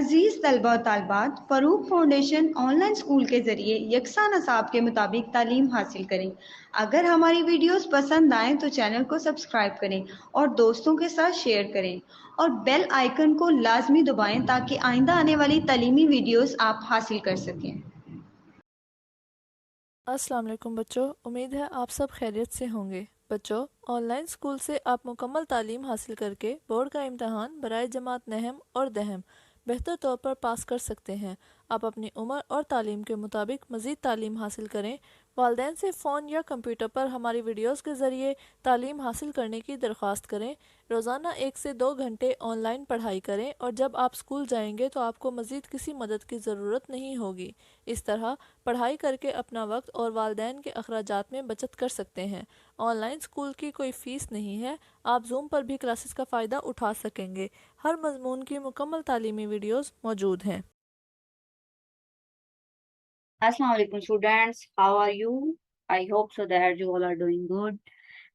अजीज़ तलबा और तालबात, Farooq foundation online school के ज़रिए यकसा नसाब के मुताबिक तालीम हासिल करें। अगर हमारी वीडियोस पसंद आएँ तो चैनल को सब्सक्राइब करें और दोस्तों के साथ शेयर करें और बेल आइकन को लाजमी दबाएं ताकि आइंदा आने वाली तालीमी वीडियोस आप हासिल कर सकें। अस्सलाम वालेकुम बच्चों, उम्मीद है आप सब खैरियत से होंगे। बच्चों, ऑनलाइन स्कूल से आप मुकम्मल तालीम हासिल करके बोर्ड का इम्तहान बराए जमात नहम और दहम बेहतर तौर पर पास कर सकते हैं। आप अपनी उम्र और तालीम के मुताबिक मज़ीद तालीम हासिल करें। वालिदैन से फ़ोन या कंप्यूटर पर हमारी वीडियोस के ज़रिए तालीम हासिल करने की दरख्वास्त करें। रोज़ाना 1 से 2 घंटे ऑनलाइन पढ़ाई करें और जब आप स्कूल जाएंगे तो आपको मज़ीद किसी मदद की ज़रूरत नहीं होगी। इस तरह पढ़ाई करके अपना वक्त और वालिदैन के अखराजात में बचत कर सकते हैं। ऑनलाइन स्कूल की कोई फ़ीस नहीं है। आप जूम पर भी क्लासेस का फ़ायदा उठा सकेंगे। हर मजमून की मुकम्मल तालीमी वीडियोस मौजूद हैं। Assalamu alaikum students, how are you? I hope so that you all are doing good.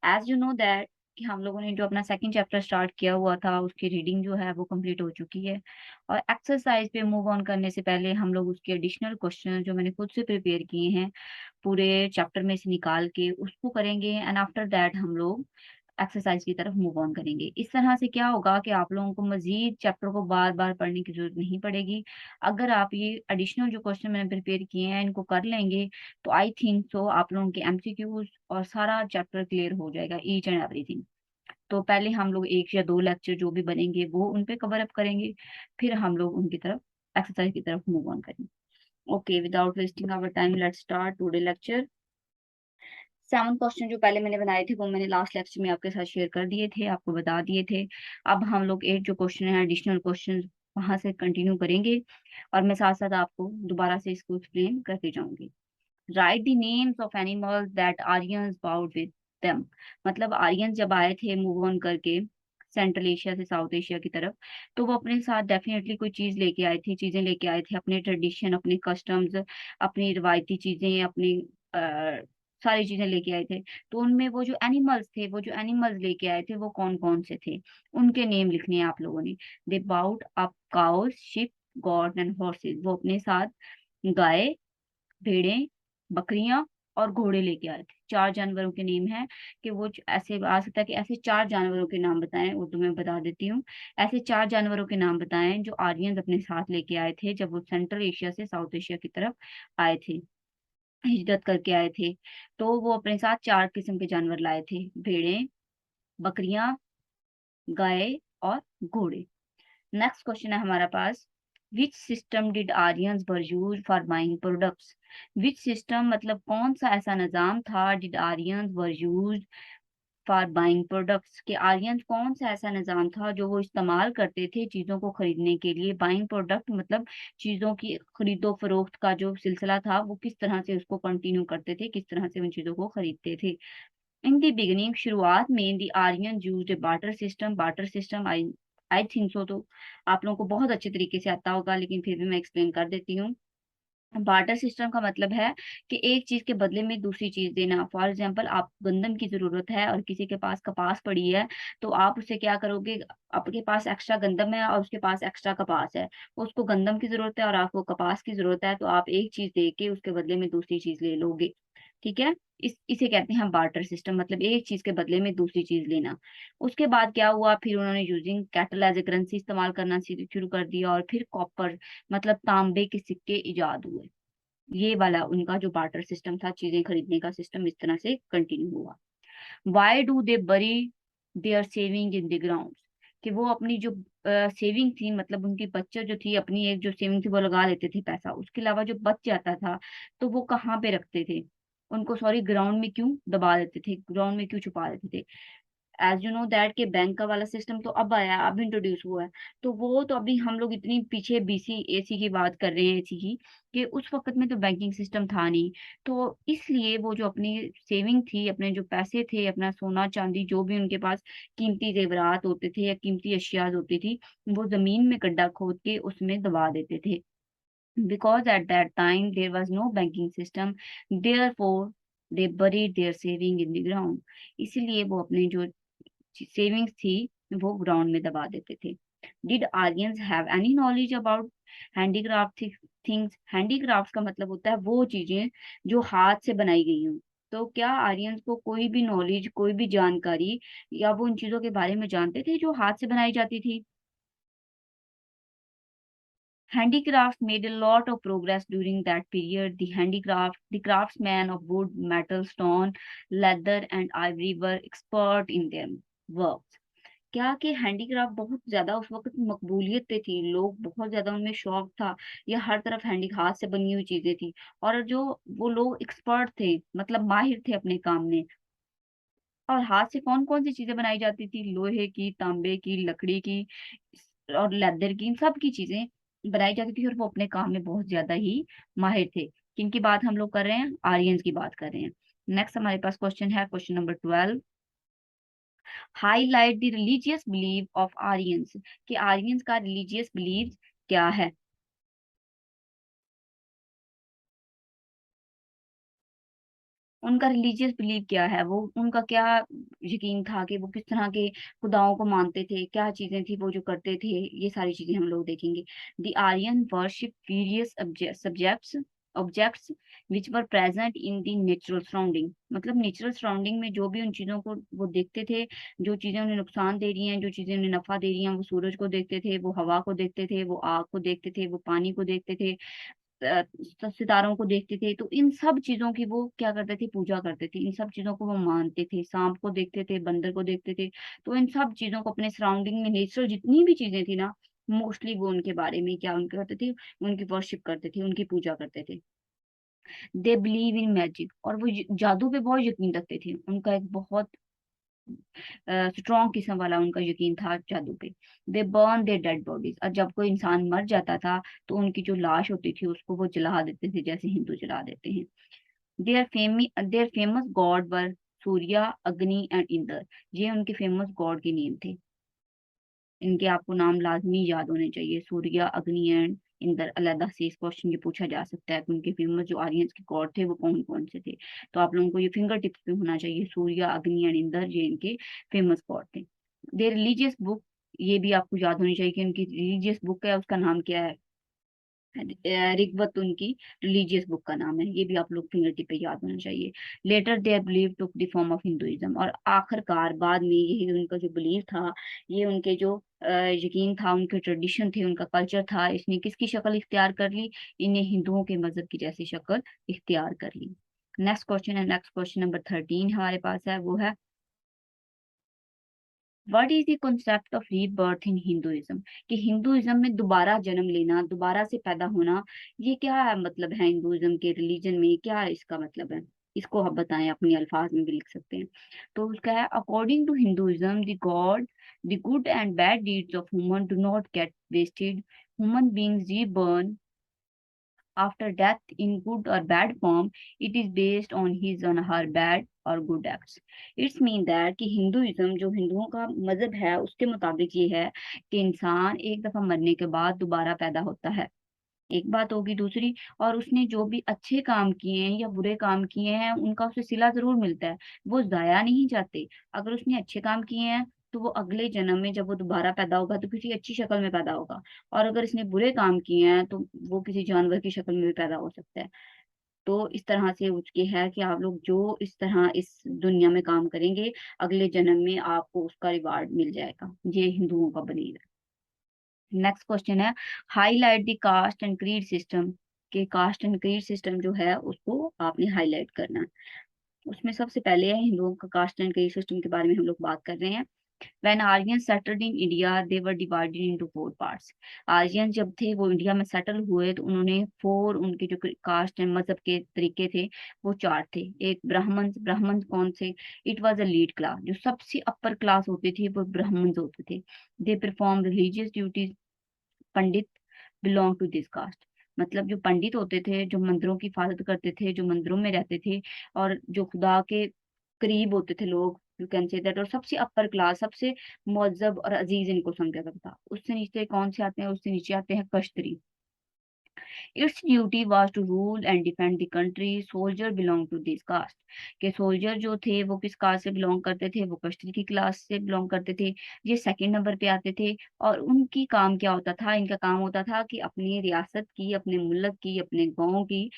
As you know that कि हम लोगों ने जो अपना सेकंड चैप्टर स्टार्ट किया हुआ था उसकी रीडिंग जो है वो कंप्लीट हो चुकी है और एक्सरसाइज पे मूव ऑन करने से पहले हम लोग उसके एडिशनल क्वेश्चन जो मैंने खुद से प्रिपेयर किए हैं पूरे चैप्टर में से निकाल के उसको करेंगे एंड आफ्टर दैट हम लोग एक्सरसाइज की तरफ मूव ऑन करेंगे। इस तरह से क्या होगा कि आप लोगों को मज़ीद चैप्टर को बार-बार पढ़ने की ज़रूरत नहीं पड़ेगी। अगर आप ये एडिशनल जो क्वेश्चन मैंने प्रिपेयर किए हैं इनको कर लेंगे, तो आई थिंक सो आप लोगों के एमसीक्यूज़ और सारा चैप्टर क्लियर हो जाएगा ईच एंड एवरीथिंग। तो पहले हम लोग 1 या 2 लेक्चर जो भी बनेंगे वो उन पे कवर अप करेंगे, फिर हम लोग उनकी तरफ एक्सरसाइज की तरफ मूव ऑन करेंगे। Okay, without wasting our time let's start today lecture. 7 question जो पहले मैंने बनाए थे वो मैंने लास्ट लेक्चर में आपके साथ शेयर कर दिए थे, आपको बता दिए थे। अब हम लोग 8 जो क्वेश्चन है एडिशनल क्वेश्चन वहां से कंटिन्यू करेंगे और मैं साथ-साथ आपको दोबारा से इसको एक्सप्लेन करते जाऊंगी। Right the names of animals that Aryans bowed with them. मतलब आर्यंस जब आए थे मूव ऑन करके सेंट्रल एशिया से साउथ एशिया की तरफ, तो वो अपने साथ डेफिनेटली कोई चीज लेके आए थे, चीजें लेके आए थे, अपने ट्रेडिशन, अपने कस्टम्स, अपनी रिवायती चीजें, अपनी सारी चीजें लेके आए थे। तो उनमें वो जो एनिमल्स थे, वो जो एनिमल्स लेके आए थे वो कौन कौन से थे, उनके नेम लिखने हैं आप लोगों ने। They bowed up cows, sheep, goat and horses. वो अपने साथ गाय, भेड़ें, बकरियां और घोड़े लेके आए थे। 4 जानवरों के नेम हैं कि वो ऐसे आ सकता है कि ऐसे 4 जानवरों के नाम बताएं, उर्दू में बता देती हूँ। ऐसे 4 जानवरों के नाम बताएं जो आर्यन अपने साथ लेके आए थे जब वो सेंट्रल एशिया से साउथ एशिया की तरफ आए थे, हिजरत करके आए थे। तो वो अपने साथ 4 किस्म के जानवर लाए थे, भेड़ें, बकरियां, गाय और घोड़े। नेक्स्ट क्वेश्चन है हमारा पास, which system did Aryans were use for buying products. Which system मतलब कौन सा ऐसा निजाम था, did Aryans were use for buying products के आर्यंस कौन सा ऐसा निजाम था जो वो इस्तेमाल करते थे चीजों को खरीदने के लिए। बाइंग प्रोडक्ट मतलब चीजों की खरीदो फरोख्त का जो सिलसिला था वो किस तरह से उसको कंटिन्यू करते थे, किस तरह से उन चीजों को खरीदते थे। इन द बिगिनिंग शुरुआत में the Aryan used a barter system. Barter system I I think so, तो आप लोगों को बहुत अच्छे तरीके से आता होगा लेकिन फिर भी मैं एक्सप्लेन कर देती हूँ। बार्टर सिस्टम का मतलब है कि एक चीज के बदले में दूसरी चीज देना। फॉर एग्जांपल, आप गंदम की जरूरत है और किसी के पास कपास पड़ी है, तो आप उससे क्या करोगे, आपके पास एक्स्ट्रा गंदम है और उसके पास एक्स्ट्रा कपास है, उसको गंदम की जरूरत है और आपको कपास की जरूरत है, तो आप एक चीज दे के उसके बदले में दूसरी चीज ले लोगे। ठीक है, इसे कहते हैं बार्टर सिस्टम, मतलब एक चीज के बदले में दूसरी चीज लेना। उसके बाद क्या हुआ, फिर उन्होंने using cattle as a currency इस्तेमाल करना शुरू कर दिया और फिर कॉपर मतलब तांबे के सिक्के इजाद हुए। ये वाला उनका जो बार्टर सिस्टम था, चीजें खरीदने का सिस्टम, इस तरह से कंटिन्यू हुआ। Y do they bury their saving in the ground. कि वो अपनी जो सेविंग थी, मतलब उनकी बचत जो थी, अपनी एक जो सेविंग थी वो लगा लेते थे पैसा, उसके अलावा जो बच जाता था तो वो कहाँ पे रखते थे, उनको सॉरी ग्राउंड में क्यों दबा देते थे, ग्राउंड में क्यों छुपा देते थे। एज यू नो दैट के बैंक का वाला सिस्टम तो अब आया, अब इंट्रोड्यूस हुआ है। तो वो तो अभी हम लोग इतनी पीछे बीसी एसी की बात कर रहे हैं, एसी की, कि उस वक्त में तो बैंकिंग सिस्टम था नहीं। तो इसलिए वो जो अपनी सेविंग थी, अपने जो पैसे थे, अपना सोना चांदी जो भी उनके पास कीमती जेवरात होते थे या कीमती अशियाज होती थी, वो जमीन में गड्ढा खोद के उसमें दबा देते थे। Because at that time there was no banking system, therefore they buried their saving in the ground. इसीलिए वो अपने जो सेविंग्स थी वो ग्राउंड में दबा देते थे। Did Aryans have any knowledge about handicraft things? Handicraft का मतलब होता है वो चीजें जो हाथ से बनाई गई हों। तो क्या आर्यंस को कोई भी नॉलेज, कोई भी जानकारी, या वो उन चीजों के बारे में जानते थे जो हाथ से बनाई जाती थी? Handicraft made a lot of progress during that period. The craftsmen of wood, metal, stone, leather, and ivory were expert in their works. क्या कि हैंडीक्राफ्ट बहुत ज्यादा उस वक्त मकबूलियत पे थी, लोग बहुत ज्यादा उनमें शौक था, या हर तरफ हैंडी हाथ से बनी हुई चीजें थी। और जो वो लोग एक्सपर्ट थे, मतलब माहिर थे अपने काम में। और हाथ से कौन कौन सी चीजें बनाई जाती थी? लोहे की, तांबे की, लकड़ी की और लेदर की, इन सब की चीजें बनाई जाती थी, और वो अपने काम में बहुत ज्यादा ही माहिर थे। किनकी बात हम लोग कर रहे हैं? आर्यंस की बात कर रहे हैं। नेक्स्ट हमारे पास क्वेश्चन है, question number 12। Highlight the religious belief of Aryans, कि आर्यंस का रिलीजियस बिलीफ क्या है? उनका रिलीजियस बिलीव क्या है, वो उनका क्या यकीन था, कि वो किस तरह के खुदाओं को मानते थे, क्या चीजें थी वो जो करते थे, ये सारी चीजें हम लोग देखेंगे। The Aryan worship various subjects objects which were present in the natural surrounding. मतलब नेचुरल सराउंडिंग में जो भी उन चीजों को वो देखते थे, जो चीजें उन्हें नुकसान दे रही हैं, जो चीजें उन्हें नफा दे रही हैं, वो सूरज को देखते थे, वो हवा को देखते थे, वो आग को देखते थे, वो पानी को देखते थे, सितारों को देखते थे। तो इन सब चीजों की वो क्या करते थे? पूजा करते थे। इन सब चीजों को वो मानते थे। सांप को देखते थे, बंदर को देखते थे। तो इन सब चीजों को, अपने सराउंडिंग में नेचुरल जितनी भी चीजें थी ना, मोस्टली वो उनके बारे में क्या उनके करते थे? उनकी वर्शिप करते थे, उनकी पूजा करते थे। दे बिलीव इन मैजिक, और वो जादू पे बहुत यकीन रखते थे। उनका एक बहुत स्ट्रॉन्ग किस्म वाला उनका यकीन था जादू पे। They burn their dead bodies, और जब कोई इंसान मर जाता था तो उनकी जो लाश होती थी उसको वो जला देते थे, जैसे हिंदू जला देते हैं। देयर फेमस गॉड वर सूर्या, अग्नि एंड इंद्र। ये उनके फेमस गॉड के नेम थे। इनके आपको नाम लाजमी याद होने चाहिए, सूर्या, अग्नि एंड इंद्र। अलग से इस क्वेश्चन ये पूछा जा सकता है कि उनके फेमस जो आर्यंस के गॉड थे वो कौन कौन से थे। तो आप लोगों को ये फिंगर टिप्स पे होना चाहिए, सूर्या, अग्नि एंड इंद्र, ये इनके फेमस गॉड थे। दे रिलीजियस बुक, ये भी आपको याद होनी चाहिए कि उनकी रिलीजियस बुक है उसका नाम क्या है? ऋग्वेद उनकी रिलीजियस बुक का नाम है, ये भी आप लोग फिंगर टिप पे याद होना चाहिए। Later their believe took the form of Hinduism, और आखिरकार बाद में यही उनका जो बिलीव था, ये उनके जो यकीन था, उनके ट्रेडिशन थे, उनका कल्चर था, इसने किसकी शक्ल इख्तियार कर ली? इन्हें हिंदुओं के मजहब की जैसी शक्ल इख्तियार कर ली। नेक्स्ट क्वेश्चन है, नेक्स्ट क्वेश्चन नंबर 13 हमारे पास है, वो है what is the concept of rebirth in Hinduism, कि हिंदुइज्म में दोबारा जन्म लेना, दोबारा से पैदा होना, ये क्या है मतलब है? हिंदुइज्म के रिलीजन में क्या इसका मतलब है? इसको आप बताएं, अपने अल्फाज में भी लिख सकते हैं। तो उसका है, according to Hinduism the god, the good and bad deeds of human do not get wasted. Human beings reborn after death in good or bad form. It is based on his or her bad or good acts. It's mean that कि Hinduism, जो हिंदुओं का मजहब है, उसके मुताबिक ये है कि इंसान एक दफा मरने के बाद दोबारा पैदा होता है। एक बात होगी। दूसरी, और उसने जो भी अच्छे काम किए हैं या बुरे काम किए हैं, उनका उसे सिला जरूर मिलता है, वो जाया नहीं जाते। अगर उसने अच्छे काम किए हैं तो वो अगले जन्म में जब वो दोबारा पैदा होगा तो किसी अच्छी शक्ल में पैदा होगा, और अगर इसने बुरे काम किए हैं तो वो किसी जानवर की शक्ल में भी पैदा हो सकता है। तो इस तरह से उसके है कि आप लोग जो इस तरह इस दुनिया में काम करेंगे, अगले जन्म में आपको उसका रिवार्ड मिल जाएगा। ये हिंदुओं का बिलीव है। नेक्स्ट क्वेश्चन है, highlight the caste and creed system, के कास्ट एंड क्रीड सिस्टम जो है उसको आपने हाईलाइट करना है। उसमें सबसे पहले है हिंदुओं का कास्ट एंड क्रीड सिस्टम के बारे में हम लोग बात कर रहे हैं। When Aryans settled in India, they were divided into four parts. Aryan जब थे वो इंडिया में सेटल हुए तो उन्होंने फोर, उनके जो कास्ट एंड मजहब के तरीके थे वो चार थे। एक ब्राह्मण, ब्राह्मण कौन से? It was a lead class, जो सबसे अपर क्लास होती थी वो ब्राह्मण होते थे। They perform religious duties. Pandit belong to this caste, मतलब जो पंडित होते थे, जो मंदिरों की हिफाजत करते थे, जो मंदिरों में रहते थे, और जो खुदा के करीब होते थे लोग, यू कैन से दैट, और सबसे अपर क्लास, सबसे मुअज्जब और अजीज इनको समझा जाता था। उससे नीचे कौन से आते हैं? उससे नीचे आते हैं कश्तरी। Its duty was to rule and defend the country, soldier belong to this caste, के सोल्जर जो थे वो किस कास्ट से बिलोंग करते थे, वो कश्ती की क्लास से बिलोंग करते थे, ये सेकंड नंबर पे आते थे। और उनकी काम क्या होता था, इनका काम होता था कि अपनी रियासत की, अपने मुल्क की, अपने गांव की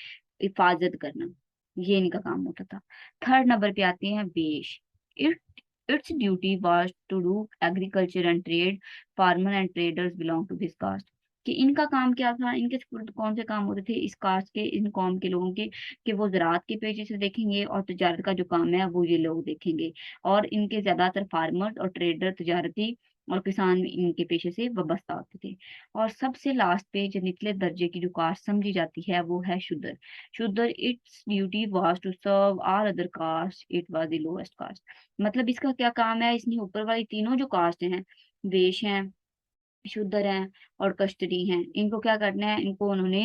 हिफाजत करना, ये इनका काम होता था। थर्ड नंबर पे आते हैं वेश। It its duty was to do agriculture and trade, farmer and traders belong to this caste, कि इनका काम क्या था, इनके सुपुर्द कौन से काम होते थे इस कास्ट के, इन कौम के लोगों के, कि वो ज़राअत के पेशे से देखेंगे और तजारत का जो काम है वो ये लोग देखेंगे। और इनके ज्यादातर फार्मर्स और ट्रेडर तजारती और किसान इनके पेशे से वाबस्ता होते थे। और सबसे लास्ट पे जो निचले दर्जे की जो कास्ट समझी जाती है वो है शूद्र। शूद्र, its duty was to serve all other caste, it was the lowest caste. मतलब इसका क्या काम है, इसने ऊपर वाली तीनों जो कास्ट हैं, वेश हैं, शूद्र हैं और कश्तरी हैं, इनको क्या करना है, इनको उन्होंने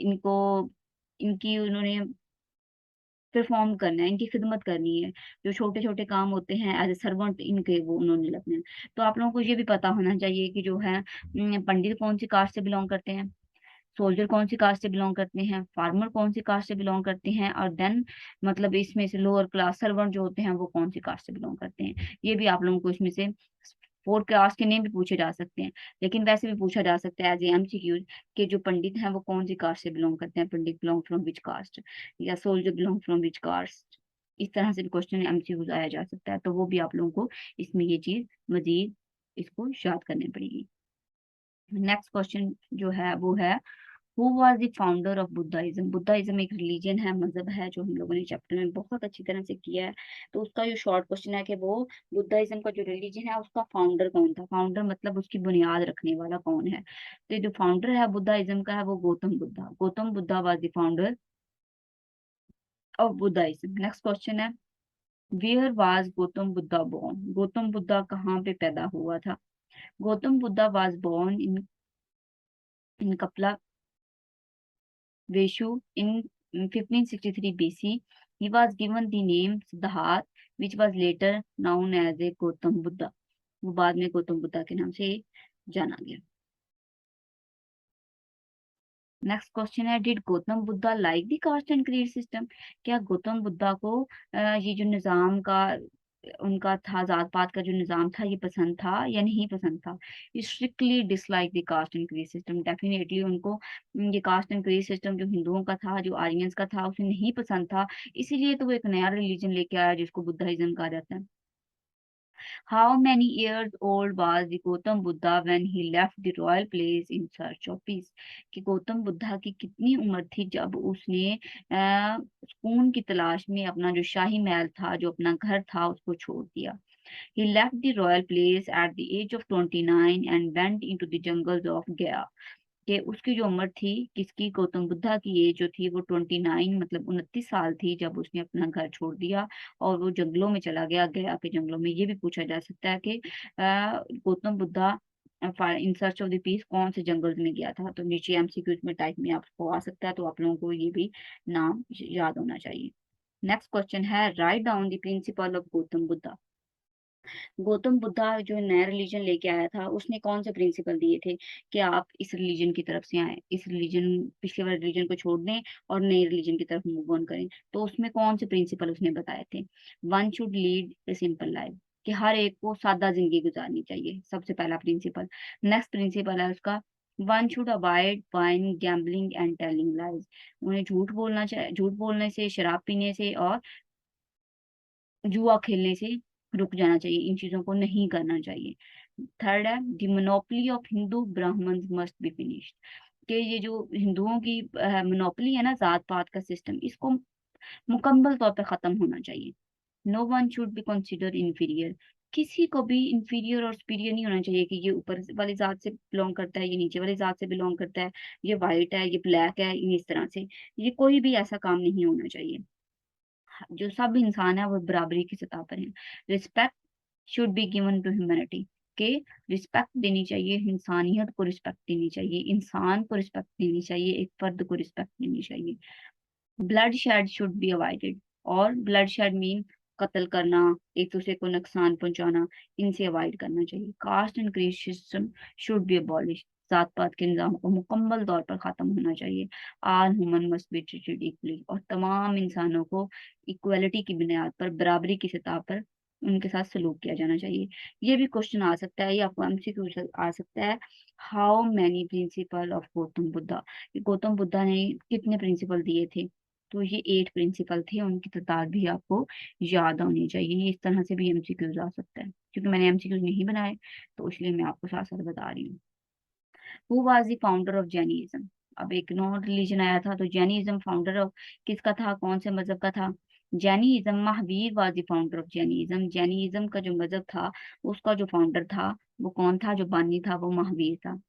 इनको इनकी उन्होंने परफॉर्म करना है, इनकी खिदमत करनी है। जो छोटे छोटे काम होते हैं एज ए सर्वेंट, इनके वो उन्होंने लगने हैं। तो आप लोगों को ये भी पता होना चाहिए कि जो है पंडित कौन सी कास्ट से बिलोंग करते हैं, सोल्जर कौन सी कास्ट से बिलोंग करते हैं, फार्मर कौन सी कास्ट से बिलोंग करते हैं, और देन मतलब इसमें से लोअर क्लास सर्वेंट जो होते हैं वो कौन सी कास्ट से बिलोंग करते हैं। ये भी आप लोगों को इसमें से 4 कास्ट के नेम भी पूछे जा सकते हैं। लेकिन वैसे भी पूछा जा सकता है एज एमसीक्यू कि जो पंडित हैं वो कौन सी कास्ट से बिलोंग करते हैं, pandit belong from which caste, या soldier belong from which caste. इस तरह से भी क्वेश्चन एमसीक्यू आया जा सकता है, तो वो भी आप लोगों को इसमें ये चीज मजीद इसको याद करनी पड़ेगी। नेक्स्ट क्वेश्चन जो है वो है, who was the founder of Buddhism. Buddhism एक रिलीजन है, मजहब है, जो हम लोगों ने चैप्टर में बहुत अच्छी तरह से किया है। तो उसका जो शॉर्ट क्वेश्चन है कि वो बुद्धाइज्म का जो रिलीजन है उसका फाउंडर कौन था। फाउंडर मतलब उसकी बुनियाद रखने वाला कौन है। तो ये जो फाउंडर है बुद्धाइज्म का है वो Gautam Buddha. Gautam Buddha was the founder of Buddhism. Next question है, where was Gautam Buddha born. Gautam Buddha कहाँ पे पैदा हुआ था। Gautam Buddha was born in Kapilavastu Veshu in 1563 BC. He was given the name Siddharth, which was later known as a Gautam Buddha. वो बाद में गौतम बुद्धा के नाम से जाना गया। नेक्स्ट क्वेश्चन है, did Gautam Buddha like the caste and creed system. क्या गौतम बुद्धा को ये जो निजाम का उनका था, जात पात का जो निजाम था, ये पसंद था या नहीं पसंद था। Strictly dislike the caste and creed system. Definitely उनको ये कास्ट एंड क्रीड सिस्टम जो हिंदुओं का था, जो आर्यंस का था, उसे नहीं पसंद था। इसीलिए तो वो एक नया रिलीजन लेके आया जिसको बुद्धाइज्म कहा जाता है। How many years old was the Gautam Buddha when he left the royal place in search of peace? कि गौतम बुद्धा की कितनी उम्र थी जब उसने सुकून की तलाश में अपना जो शाही महल था, जो अपना घर था, उसको छोड़ दिया। He left the royal place at the age of 29 and went into the jungles of Gaya. कि उसकी जो उम्र थी, किसकी, गौतम बुद्धा की एज जो थी वो 29 मतलब 29 साल थी जब उसने अपना घर छोड़ दिया और वो जंगलों में चला गया, गया के जंगलों में। ये भी पूछा जा सकता है कि Gautam Buddha in search of the peace कौन से जंगल में गया था। तो नीचे एमसीक्यूज में टाइप में आपको आ सकता है, तो आप लोगों को ये भी नाम याद होना चाहिए। नेक्स्ट क्वेश्चन है, write down the principle of Gautam Buddha. Gautam Buddha जो नया रिलीजन लेके आया था उसने कौन से प्रिंसिपल दिए थे कि आप इस रिलीजन की तरफ से आए, इस रिलीजन पिछले वाले रिलीजन को छोड़ दें और नए रिलीजन की तरफ मूव ऑन करें। तो उसमें कौन से प्रिंसिपल उसने बताए थे। One should lead a simple life, कि हर एक को सादा जिंदगी गुजारनी चाहिए, सबसे पहला प्रिंसिपल। नेक्स्ट प्रिंसिपल है उसका, one should avoid wine, gambling and telling lies. उन्हें झूठ बोलना चाहिए, झूठ बोलने से, शराब पीने से और जुआ खेलने से रुक जाना चाहिए, इन चीजों को नहीं करना चाहिए। थर्ड है, द मोनोपोली ऑफ हिंदू ब्राह्मण मस्ट बी फिनिश्ड, कि ये जो हिंदुओं की मोनोपोली है ना, जात पात का सिस्टम, इसको मुकम्मल तौर पर खत्म होना चाहिए। No one should be consider inferior, किसी को भी इंफीरियर और सुपीरियर नहीं होना चाहिए कि ये ऊपर वाली जात से बिलोंग करता है, ये नीचे वाली जात से बिलोंग करता है, ये वाइट है, ये ब्लैक है, इस तरह से ये कोई भी ऐसा काम नहीं होना चाहिए। जो सब इंसान है वो बराबरी की सतह पर है। Respect should be given to humanity, के रिस्पेक्ट देनी चाहिए, इंसानियत को रिस्पेक्ट देनी चाहिए, इंसान को रिस्पेक्ट देनी चाहिए, एक फर्द को रिस्पेक्ट देनी चाहिए। Blood shed should be avoided, और ब्लड शेड मीन कत्ल करना, एक दूसरे को नुकसान पहुंचाना, इनसे अवॉइड करना चाहिए। Caste and creed system should be abolish, जात पात के निज़ाम को मुकम्मल तौर पर ख़त्म होना चाहिए। All human must be treated equally, और तमाम इंसानों को इक्वलिटी की बुनियाद पर, बराबरी की सतह पर उनके साथ सलूक किया जाना चाहिए। ये भी क्वेश्चन आ सकता है, ये आपको एमसीक्यू आ सकता है, how many principle of Gautam Buddha, Gautam Buddha ने कितने प्रिंसिपल दिए थे? तो ये 8 प्रिंसिपल थे, उनकी तादाद भी आपको याद होनी चाहिए। इस तरह से भी एमसीक्यूज आ सकता है, क्योंकि मैंने एमसीक्यूज नहीं बनाए तो इसलिए मैं आपको साथ साथ बता रही हूँ। Who was the founder of Jainism? अब एक नॉन रिलीजन आया था, तो जैनिज्म फाउंडर ऑफ किसका था, कौन से मजहब का था? Jainism, Mahavir was the founder of Jainism. Jainism का जो मजहब था उसका जो फाउंडर था वो कौन था, जो बानी था वो महावीर था।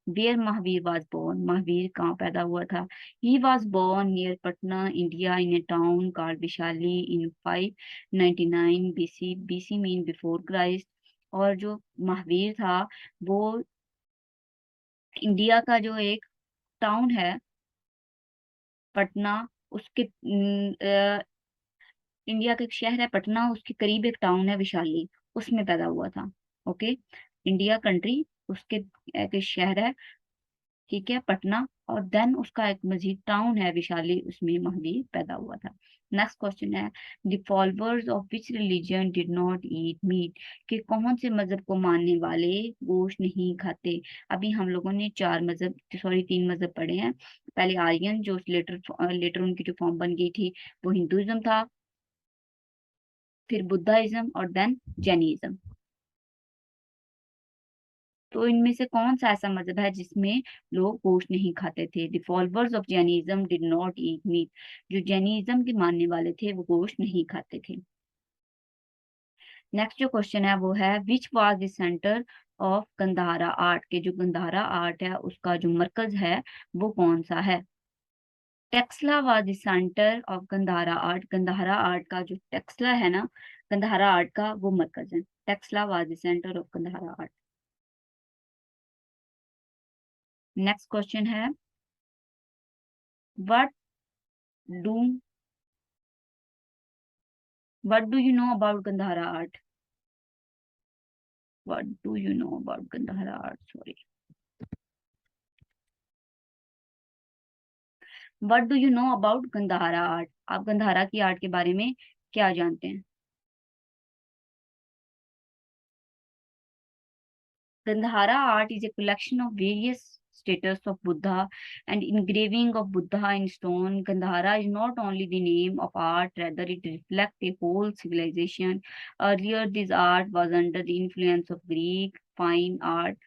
Where Mahavir was born, Mahavir कहाँ पैदा हुआ था? He was born near Patna, India, in a town called Vaishali in 599 BC, BC mean before Christ. और जो महावीर था वो इंडिया का जो एक टाउन है पटना, उसके इंडिया का एक शहर है पटना, उसके करीब एक टाउन है विशाली, उसमें पैदा हुआ था। ओके, इंडिया कंट्री, उसके एक शहर है, ठीक है, पटना, और देन उसका एक मजीद टाउन है विशाली, उसमें महदी पैदा हुआ था। नेक्स्ट क्वेश्चन है, the followers of which religion did not eat meat, कि कौन से मजहब को मानने वाले गोश्त नहीं खाते? अभी हम लोगों ने 4 मजहब, सॉरी 3 मजहब पढ़े हैं। पहले आर्यन, जो लेटर लेटर उनकी जो फॉर्म बन गई थी वो हिंदुइज्म था, फिर बुद्धाइज्म, और देन जैनिज्म। तो इनमें से कौन सा ऐसा मजहब है जिसमें लोग गोश्त नहीं खाते थे? The followers of Jainism did not eat meat, जो जैनिज्म के मानने वाले थे वो गोश्त नहीं खाते थे। नेक्स्ट जो क्वेश्चन है वो है, which was the centre of Gandhara art, के जो गंधारा आर्ट है उसका जो मरकज है वो कौन सा है? Taxila was the centre of Gandhara art, Gandhara art का जो टेक्सला है ना, गंधारा आर्ट का वो मरकज है। Taxila was the centre of Gandhara art. Next question है, what do What do you know about Gandhara art? What do you know about Gandhara art? Sorry. What do you know about Gandhara art? आप गंधारा की art के बारे में क्या जानते हैं? Gandhara art is a collection of various statues of Buddha and engraving of Buddha in stone. Gandhara is not only the name of art, rather it reflects a whole civilization. Earlier, this art was under the influence of Greek fine art,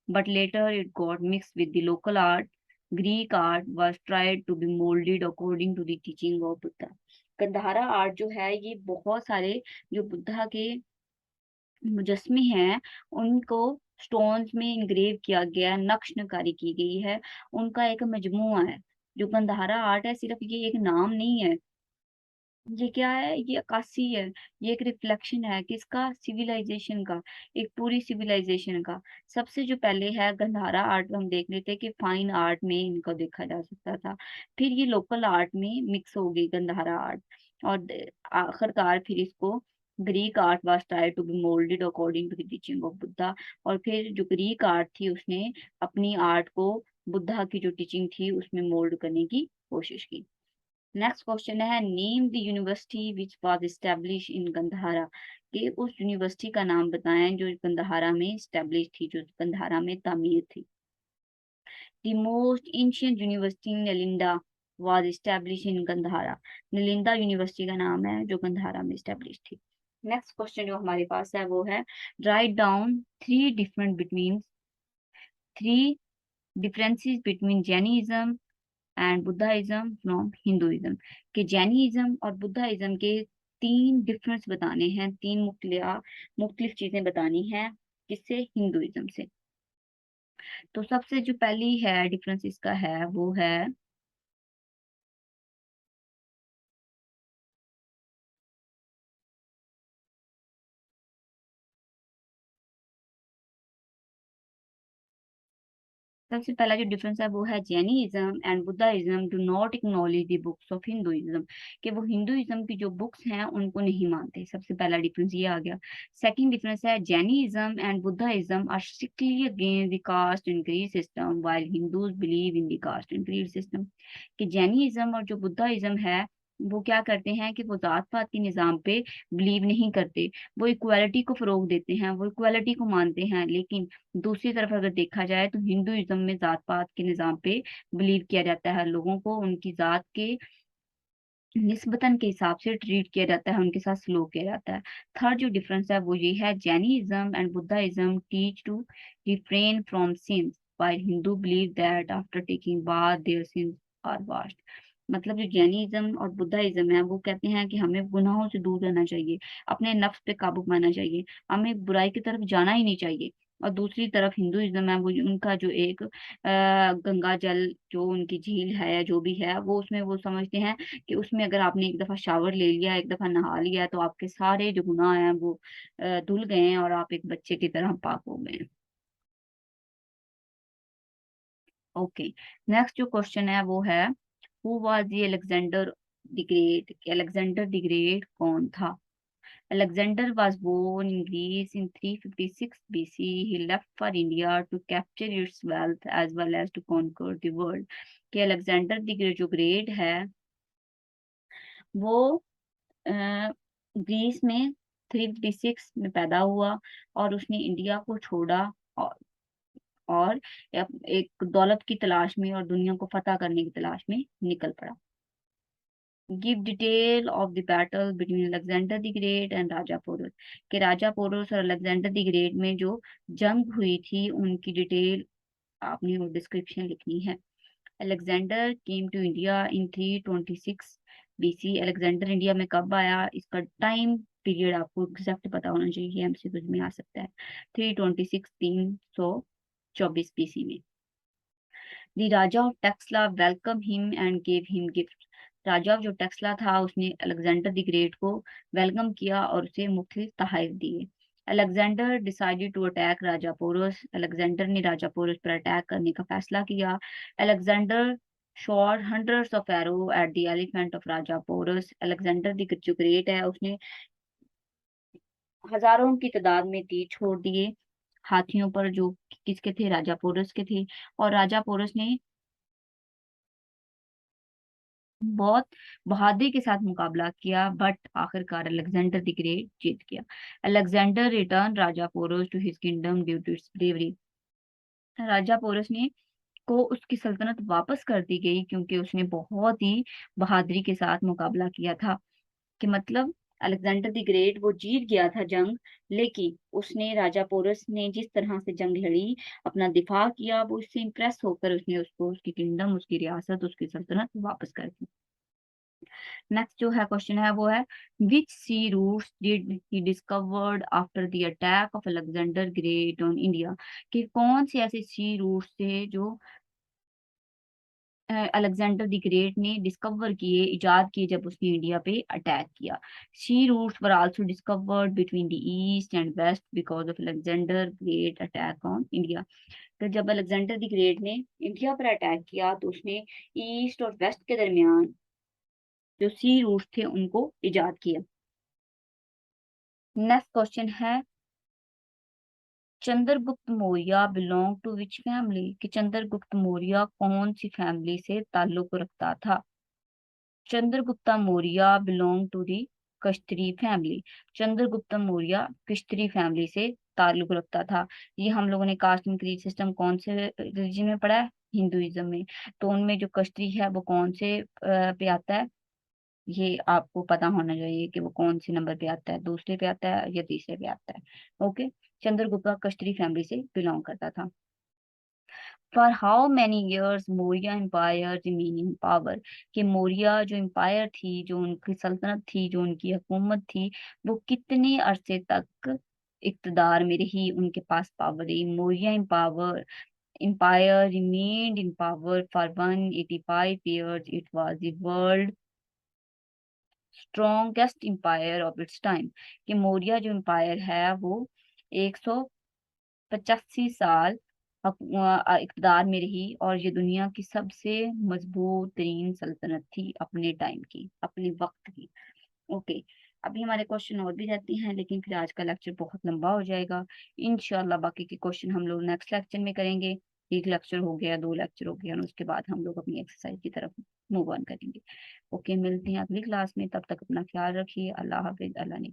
but later it got mixed with the local art. Greek art was tried to be molded according to the teaching of Buddha. Gandhara art जो है ये बहुत सारे जो बुद्धा के मुजस्मे हैं उनको stones में इंग्रेव किया गया है, नक्श नकारी की गई है, उनका एक मजमुआ है। जो गंधारा आर्ट है सिर्फ ये एक नाम नहीं है, ये क्या है, ये अक्कासी है, ये एक रिफ्लेक्शन है किसका, सिविलाइजेशन का, एक पूरी सिविलाइजेशन का। सबसे जो पहले है गंधारा आर्ट, हम देख लेते हैं कि फाइन आर्ट में इनको देखा जा सकता था, फिर ये लोकल आर्ट में मिक्स हो गई गंधारा आर्ट, और आखिरकार फिर इसको Greek art was try to be moulded according to the teaching of Buddha, और फिर जो ग्रीक आर्ट थी उसने अपनी आर्ट को बुद्धा की जो टीचिंग थी उसमें मोल्ड करने की कोशिश की। नेक्स्ट क्वेश्चन है, name the university which was establish in Gandhara, कि उस यूनिवर्सिटी का नाम बताएं जो गंधारा में एस्टेब्लिश थी, जो गंधारा में तामीर थी। The most ancient university Nalanda was establish in Gandhara, Nalanda university का नाम है जो गंधारा में एस्टेब्लिश थी। नेक्स्ट क्वेश्चन जो हमारे पास है वो है, write down three differences between Jainism and Buddhism from Hinduism, कि जैनिज्म और बुद्धाइज्म के 3 डिफरेंस बताने हैं, 3 मुख्तलिफ चीजें बतानी है किससे, हिंदुइज्म से। तो सबसे जो पहली है डिफरेंस इसका है वो है, सबसे पहला जो डिफरेंस है वो है Jainism and Buddhism do not acknowledge the books of Hinduism, कि वो हिंदुइज्म की जो बुक्स हैं उनको नहीं मानते। सबसे पहला डिफरेंस ये आ गया। सेकंड डिफरेंस है Jainism and Buddhism are strictly against the caste and creed system while Hindus believe in the caste and creed system, कि जैनिज्म और जो बुद्धाइज्म है वो क्या करते हैं कि वो जात पात के निज़ाम पे बिलीव नहीं करते, वो इक्वालिटी को फरोग देते हैं, वो इक्वालिटी को मानते हैं। लेकिन दूसरी तरफ अगर देखा जाए तो हिंदुइज्म में जात पात के निज़ाम पे बिलीव किया जाता है, लोगों को उनकी जात के निस्बतन के हिसाब से ट्रीट किया जाता है, उनके साथ स्लोक किया जाता है। थर्ड जो डिफरेंस है वो ये है, Jainism and Buddhism teach to refrain from sins while Hindu believe that after taking bath their sins are washed. मतलब जो जैनिज्म और बुद्धाइज्म है वो कहते हैं कि हमें गुनाहों से दूर रहना चाहिए, अपने नफ्स पे काबू पाना चाहिए, हमें बुराई की तरफ जाना ही नहीं चाहिए। और दूसरी तरफ हिंदुइज्म है, वो उनका जो एक गंगा जल जो उनकी झील है या जो भी है वो उसमें वो समझते हैं कि उसमें अगर आपने एक दफा शावर ले लिया, एक दफा नहा लिया, तो आपके सारे जो गुनाह हैं वो धुल गए हैं और आप एक बच्चे की तरह पाक हो गए हैं। ओके, नेक्स्ट जो क्वेश्चन है वो है, who was the Alexander the great, Alexander the great कौन था? Alexander was born in Greece in 356 BC. He left for India to capture its wealth as well as to conquer the world. कि Alexander the great जो great है वो Greece में 356 में पैदा हुआ और उसने इंडिया को छोड़ा और, और एक दौलत की तलाश में और दुनिया को फतह करने की तलाश में निकल पड़ा। Give detail of the battle between Alexander the great and Raja Porus, कि राजा पोरस और अलेक्जेंडर द ग्रेट में जो जंग हुई थी उनकी डिटेल आपने वो डिस्क्रिप्शन लिखनी है। Alexander came to India in 326 BC. Alexander India में कब आया, इसका टाइम पीरियड आपको एग्जैक्ट पता होना चाहिए, एमसीक्यूज में आ सकता है। 326 324 बीसी में। The raja of Taxila welcome him and gave him gift, राजा जो टेक्सला था उसने अलेक्जेंडर द ग्रेट को वेलकम किया और उसे मुख्तलिफ तोहफे दिए। Alexander decided to attack Raja Porus, Alexander ने राजा पोरस पर अटैक करने का फैसला किया। Alexander shot hundreds of arrow at the elephant of Raja Porus, Alexander the जो ग्रेट है उसने हजारों की तादाद में तीर छोड़ दिए हाथियों पर, जो किसके थे, राजा पोरस के थे। और राजा पोरस ने बहुत बहादुरी के साथ मुकाबला किया, बट आखिरकार अलेक्जेंडर द ग्रेट जीत गया। Alexander return Raja Porus to his kingdom due to its bravery, राजा पोरस ने को उसकी सल्तनत वापस कर दी गई क्योंकि उसने बहुत ही बहादुरी के साथ मुकाबला किया था। कि मतलब अलेक्जेंडर द ग्रेट वो जीत गया था जंग, लेकिन उसने राजा पोरस ने जिस तरह से जंग लड़ी, अपना दिफा किया, वो उससे इम्प्रेस होकर उसने उसको उसकी किंगडम, उसकी रियासत, उसकी सल्तनत वापस कर दी। नेक्स्ट जो है क्वेश्चन है वो है, which sea routes did he discovered after the attack of Alexander great on India, कि कौन से ऐसे सी रूट्स थे जो अलेक्जेंडर द ग्रेट ने डिस्कवर किए, इजाद किए जब उसने इंडिया पे अटैक किया। Sea routes were also discovered between the east and west because of Alexander great attack on India, तो जब अलेक्जेंडर द ग्रेट ने इंडिया पर अटैक किया तो उसने ईस्ट और वेस्ट के दरमियान जो सी रूट्स थे उनको इजाद किया। नेक्स्ट क्वेश्चन है, Chandragupta Maurya belong to which family, कि चंद्रगुप्त मौर्य कौन सी फैमिली से ताल्लुक रखता था? Chandragupta Maurya belong to the Kshatriya family, Chandragupta Maurya Kshatriya family से ताल्लुक रखता था। ये हम लोगों ने कास्ट एंड क्रीड सिस्टम कौन से रिलीजन में पढ़ा है? हिंदुइज्म में। तो उनमें जो कश्तरी है वो कौन से पे आता है? ये आपको पता होना चाहिए कि वो कौन से नंबर पे आता है, दूसरे पे आता है या तीसरे पे आता है। ओके, चंद्रगुप्ता कश्तरी फैमिली से बिलोंग करता था। For how many years Maurya empire remain in power, कि मौर्य जो एम्पायर थी, जो उनकी सल्तनत थी, जो उनकी हुकूमत थी, वो कितने अरसे तक इक़्तिदार में रही, उनके पास पावर रही। Maurya empower empire remained in power for 185 years. It was the world strongest empire of its time, कि मौर्य जो एम्पायर है वो 185 साल इक़्तिदार में रही, और ये दुनिया की सबसे मजबूत तरीन सल्तनत थी अपने टाइम की, अपने वक्त की। ओके, अभी हमारे क्वेश्चन और भी रहते हैं, लेकिन फिर आज का लेक्चर बहुत लंबा हो जाएगा। इंशाल्लाह बाकी के क्वेश्चन हम लोग नेक्स्ट लेक्चर में करेंगे। एक लेक्चर हो गया, दो लेक्चर हो गया, और उसके बाद हम लोग अपनी एक्सरसाइज की तरफ मूव ऑन करेंगे। ओके, मिलते हैं अगली क्लास में, तब तक अपना ख्याल रखिए। अल्लाह हाफिज, अल्लाह ने